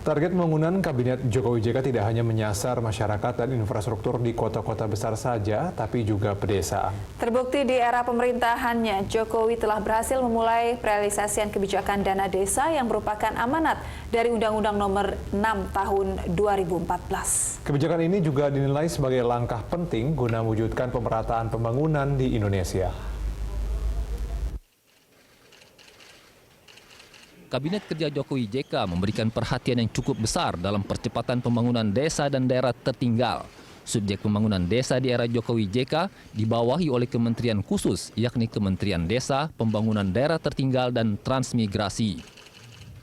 Target pembangunan Kabinet Jokowi JK tidak hanya menyasar masyarakat dan infrastruktur di kota-kota besar saja, tapi juga pedesaan. Terbukti di era pemerintahannya, Jokowi telah berhasil memulai realisasian kebijakan dana desa yang merupakan amanat dari Undang-Undang Nomor 6 Tahun 2014. Kebijakan ini juga dinilai sebagai langkah penting guna mewujudkan pemerataan pembangunan di Indonesia. Kabinet Kerja Jokowi JK memberikan perhatian yang cukup besar dalam percepatan pembangunan desa dan daerah tertinggal. Subjek pembangunan desa di era Jokowi JK dibawahi oleh kementerian khusus, yakni Kementerian Desa, Pembangunan Daerah Tertinggal, dan Transmigrasi.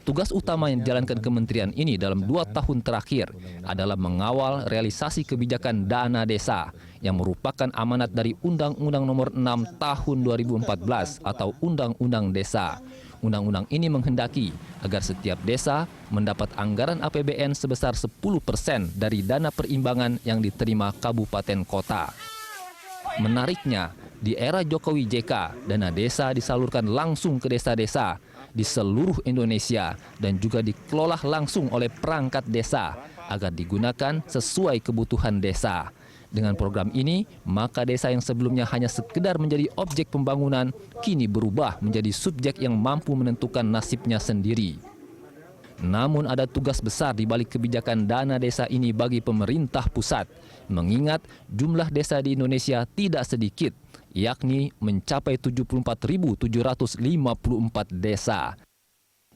Tugas utama yang dijalankan kementerian ini dalam 2 tahun terakhir adalah mengawal realisasi kebijakan dana desa yang merupakan amanat dari Undang-Undang Nomor 6 Tahun 2014 atau Undang-Undang Desa. Undang-undang ini menghendaki agar setiap desa mendapat anggaran APBN sebesar 10% dari dana perimbangan yang diterima kabupaten kota. Menariknya, di era Jokowi JK, dana desa disalurkan langsung ke desa-desa di seluruh Indonesia dan juga dikelola langsung oleh perangkat desa agar digunakan sesuai kebutuhan desa. Dengan program ini, maka desa yang sebelumnya hanya sekedar menjadi objek pembangunan, kini berubah menjadi subjek yang mampu menentukan nasibnya sendiri. Namun ada tugas besar di balik kebijakan dana desa ini bagi pemerintah pusat, mengingat jumlah desa di Indonesia tidak sedikit, yakni mencapai 74.754 desa.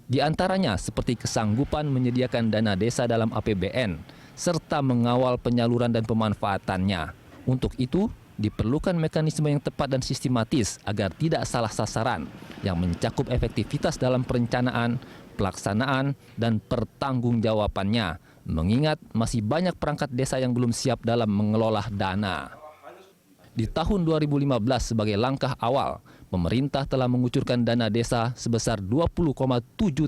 Di antaranya seperti kesanggupan menyediakan dana desa dalam APBN, serta mengawal penyaluran dan pemanfaatannya. Untuk itu, diperlukan mekanisme yang tepat dan sistematis agar tidak salah sasaran, yang mencakup efektivitas dalam perencanaan, pelaksanaan, dan pertanggungjawabannya, mengingat masih banyak perangkat desa yang belum siap dalam mengelola dana. Di tahun 2015 sebagai langkah awal, pemerintah telah mengucurkan dana desa sebesar 20,7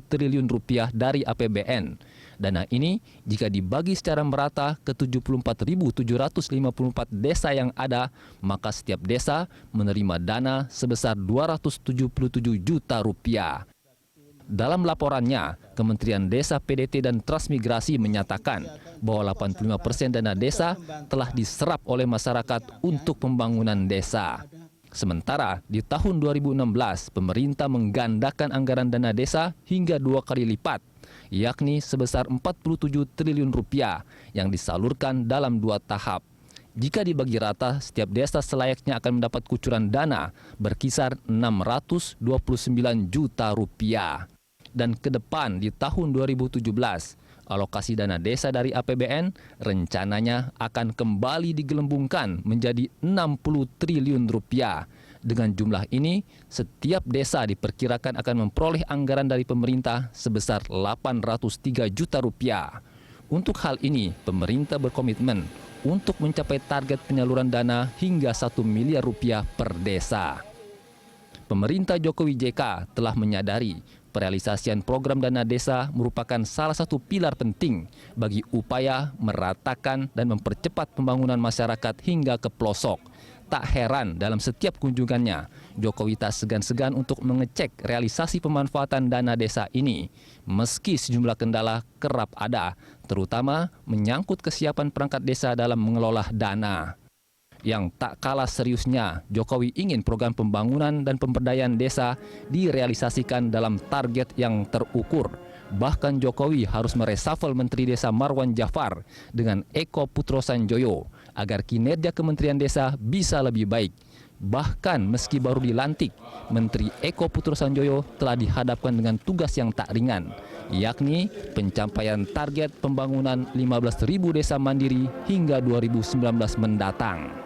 triliun rupiah dari APBN. Dana ini jika dibagi secara merata ke 74.754 desa yang ada, maka setiap desa menerima dana sebesar 277 juta rupiah. Dalam laporannya, Kementerian Desa, PDT, dan Transmigrasi menyatakan bahwa 85% dana desa telah diserap oleh masyarakat untuk pembangunan desa. Sementara di tahun 2016, pemerintah menggandakan anggaran dana desa hingga 2 kali lipat, yakni sebesar 47 triliun rupiah yang disalurkan dalam 2 tahap. Jika dibagi rata, setiap desa selayaknya akan mendapat kucuran dana berkisar 629 juta rupiah. Dan ke depan di tahun 2017, alokasi dana desa dari APBN rencananya akan kembali digelembungkan menjadi 60 triliun rupiah. Dengan jumlah ini, setiap desa diperkirakan akan memperoleh anggaran dari pemerintah sebesar 803 juta rupiah. Untuk hal ini, pemerintah berkomitmen untuk mencapai target penyaluran dana hingga 1 miliar rupiah per desa. Pemerintah Jokowi JK telah menyadari perealisasian program dana desa merupakan salah satu pilar penting bagi upaya meratakan dan mempercepat pembangunan masyarakat hingga ke pelosok. Tak heran dalam setiap kunjungannya, Jokowi tak segan-segan untuk mengecek realisasi pemanfaatan dana desa ini. Meski sejumlah kendala kerap ada, terutama menyangkut kesiapan perangkat desa dalam mengelola dana. Yang tak kalah seriusnya, Jokowi ingin program pembangunan dan pemberdayaan desa direalisasikan dalam target yang terukur. Bahkan Jokowi harus meresafel Menteri Desa Marwan Jafar dengan Eko Putrosanjoyo agar kinerja Kementerian Desa bisa lebih baik. Bahkan meski baru dilantik, Menteri Eko Putrosanjoyo telah dihadapkan dengan tugas yang tak ringan, yakni pencapaian target pembangunan 15.000 desa mandiri hingga 2019 mendatang.